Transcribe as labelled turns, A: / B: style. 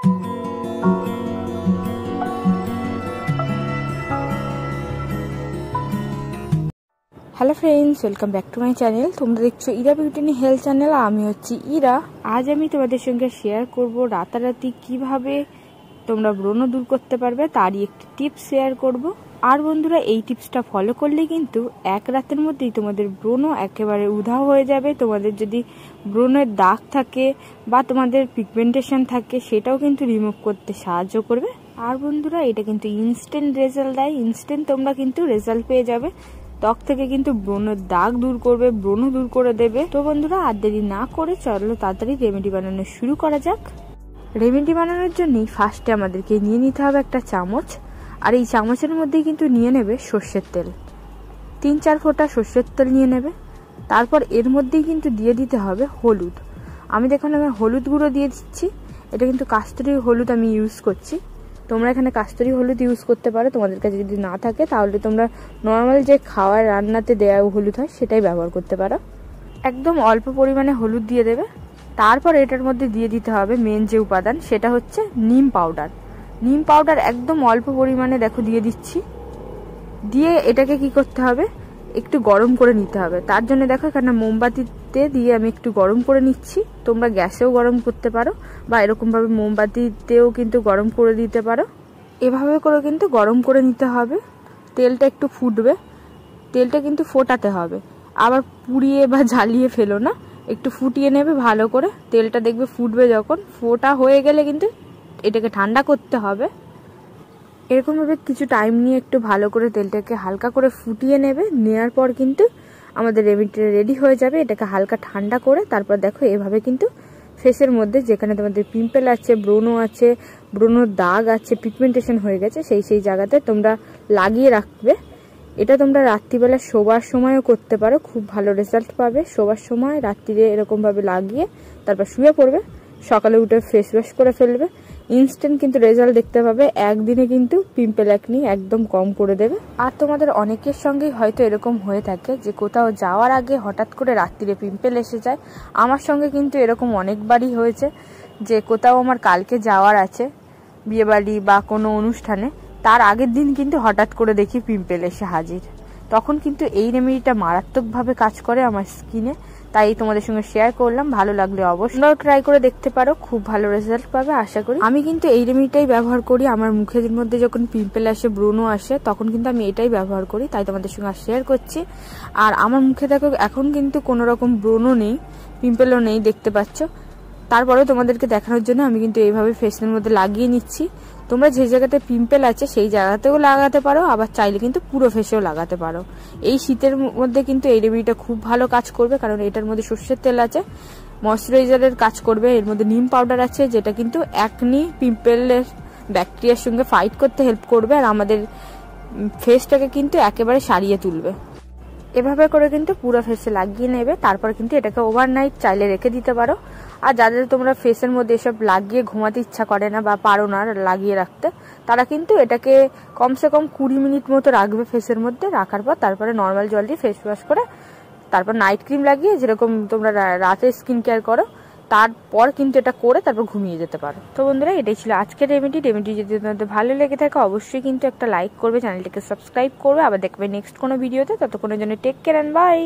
A: Hello friends, welcome back to my channel. তোমরা দেখছো Ira beauty and health channel. আমি হচ্ছি ইরা। আজ আমি তোমাদের সঙ্গে শেয়ার করব রাতারাতি কিভাবে তোমরা ব্রণ দূর করতে পারবে তারই একটি টিপস শেয়ার করব। আর বন্ধুরা, এই টিপসটা ফলো করলে কিন্তু এক রাতের মধ্যেই তোমাদের ব্রণ একেবারে উধাও হয়ে যাবে। তোমাদের যদি ব্রণের দাগ থাকে বা তোমাদের পিগমেন্টেশন থাকে, সেটাও কিন্তু রিমুভ করতে সাহায্য করবে। আর বন্ধুরা, এটা কিন্তু ইনস্ট্যান্ট রেজাল্ট দেয়। ইনস্ট্যান্ট তোমরা কিন্তু রেজাল্ট পেয়ে যাবে। ত্বক থেকে কিন্তু ব্রণের দাগ দূর করবে, ব্রণ দূর করে দেবে। তো বন্ধুরা, আর দেরি না করে চলো তাড়াতাড়ি রেমেডি বানানো শুরু করা যাক। রেমেডি বানানোর জন্যই ফার্স্টে আমাদেরকে নিয়ে নিতে হবে একটা চামচ। আর এই চামচের মধ্যেই কিন্তু নিয়ে নেবে সর্ষের তেল। 3-4 ফোঁটা সর্ষের তেল নিয়ে নেবে। তারপর এর মধ্যেই কিন্তু দিয়ে দিতে হবে হলুদ। আমি দেখুন আমি হলুদ গুঁড়ো দিয়ে দিচ্ছি। এটা কিন্তু কাস্তুরি হলুদ আমি ইউজ করছি। তোমরা এখানে কাস্তুরি হলুদ ইউজ করতে পারো। তোমাদের কাছে যদি না থাকে তাহলে তোমরা নর্মাল যে খাওয়ার রান্নাতে দেওয়া হলুদ হয় সেটাই ব্যবহার করতে পারো। একদম অল্প পরিমাণে হলুদ দিয়ে দেবে। তারপর এটার মধ্যে দিয়ে দিতে হবে মেন যে উপাদান, সেটা হচ্ছে নিম পাউডার। নিম পাউডার একদম অল্প পরিমাণে দেখো দিয়ে দিচ্ছি। দিয়ে এটাকে কি করতে হবে, একটু গরম করে নিতে হবে। তার জন্য দেখো এখানে মোমবাতিতে দিয়ে আমি একটু গরম করে নিচ্ছি। তোমরা গ্যাসেও গরম করতে পারো বা এরকমভাবে মোমবাতিতেও কিন্তু গরম করে দিতে পারো। এভাবে করে কিন্তু গরম করে নিতে হবে। তেলটা একটু ফুটবে, তেলটা কিন্তু ফোটাতে হবে, আবার পুড়িয়ে বা জ্বালিয়ে ফেলো না। একটু ফুটিয়ে নেবে ভালো করে। তেলটা দেখবে ফুটবে, যখন ফোটা হয়ে গেলে কিন্তু এটাকে ঠান্ডা করতে হবে। এরকমভাবে কিছু টাইম নিয়ে একটু ভালো করে তেলটাকে হালকা করে ফুটিয়ে নেবে। নেওয়ার পর কিন্তু আমাদের রেমেডিটা রেডি হয়ে যাবে। এটাকে হালকা ঠান্ডা করে তারপর দেখো এভাবে কিন্তু ফেসের মধ্যে যেখানে তোমাদের পিম্পল আছে, ব্রণ আছে, ব্রণর দাগ আছে, পিগমেন্টেশন হয়ে গেছে, সেই জায়গাতে তোমরা লাগিয়ে রাখবে। এটা তোমরা রাত্রিবেলা শোবার সময়ও করতে পারো, খুব ভালো রেজাল্ট পাবে। শোবার সময় রাত্রিরে এরকমভাবে লাগিয়ে তারপর শুয়ে পড়বে, সকালে উঠে ফেস ওয়াশ করে ফেলবে। ইনস্ট্যান্ট কিন্তু রেজাল্ট দেখতে পাবে। একদিনে কিন্তু পিম্পল একনি একদম কম করে দেবে। আর তোমাদের অনেকের সঙ্গেই হয়তো এরকম হয়ে থাকে যে কোথাও যাওয়ার আগে হঠাৎ করে রাত্রিরে পিম্পল এসে যায়। আমার সঙ্গে কিন্তু এরকম অনেকবারই হয়েছে যে কোথাও আমার কালকে যাওয়ার আছে, বিয়েবাড়ি বা কোনো অনুষ্ঠানে, তার আগের দিন কিন্তু হঠাৎ করে দেখি পিম্পল এসে হাজির। তখন কিন্তু এই রেমেডিটা মারাত্মকভাবে কাজ করে আমার স্কিনে। তাই তোমাদের সঙ্গে শেয়ার করলাম। ভালো লাগলে অবশ্যই ট্রাই করে দেখতে পারো, খুব ভালো রেজাল্ট পাবে আশা করি। আমি কিন্তু এই রেমেডিটাই ব্যবহার করি। আমার মুখের মধ্যে যখন পিম্পল আসে, ব্রণ আসে, তখন কিন্তু আমি এটাই ব্যবহার করি। তাই তোমাদের সঙ্গে শেয়ার করছি। আর আমার মুখে দেখো এখন কিন্তু কোনো রকম ব্রণও নেই, পিম্পলও নেই, দেখতে পাচ্ছ। তারপরেও তোমাদেরকে দেখানোর জন্য আমি কিন্তু এইভাবে ফেসের মধ্যে লাগিয়ে নিচ্ছি। তোমরা যে জায়গাতে পিম্পল আছে সেই জায়গাতেও লাগাতে পারো, আবার চাইলে কিন্তু পুরো ফেসেও লাগাতে পারো। এই শীতের মধ্যে কিন্তু এই রেমেডিটা খুব ভালো কাজ করবে, কারণ এটার মধ্যে সর্ষের তেল আছে, ময়শ্চারাইজারের কাজ করবে। এর মধ্যে নিম পাউডার আছে, যেটা কিন্তু একনি পিম্পলের ব্যাকটেরিয়ার সঙ্গে ফাইট করতে হেল্প করবে আর আমাদের ফেসটাকে কিন্তু একেবারে সারিয়ে তুলবে। এভাবে করে কিন্তু পুরো ফেসে লাগিয়ে নেবে। তারপর কিন্তু এটাকে ওভারনাইট চাইলে রেখে দিতে পারো। আর যাদের তোমরা ফেসের মধ্যে এসব লাগিয়ে ঘুমাতে ইচ্ছা করে না বা পারো না লাগিয়ে রাখতে, তারা কিন্তু এটাকে কমসে কম 20 মিনিট মতো রাখবে ফেসের মধ্যে। রাখার পর তারপরে নর্মাল জল দিয়ে ফেস ওয়াশ করে তারপর নাইট ক্রিম লাগিয়ে, যেরকম তোমরা রাতে স্কিন কেয়ার করো, তারপর কিন্তু এটা করে তারপর ঘুমিয়ে যেতে পারো। তো বন্ধুরা, এটাই ছিল আজকের রেমেডি। যদি তোমাদের ভালো লেগে থাকে অবশ্যই কিন্তু একটা লাইক করবে, চ্যানেলটিকে সাবস্ক্রাইব করবে। আবার দেখবে নেক্সট কোনো ভিডিওতে। ততক্ষণের জন্য টেক কেয়ার এন্ড বাই।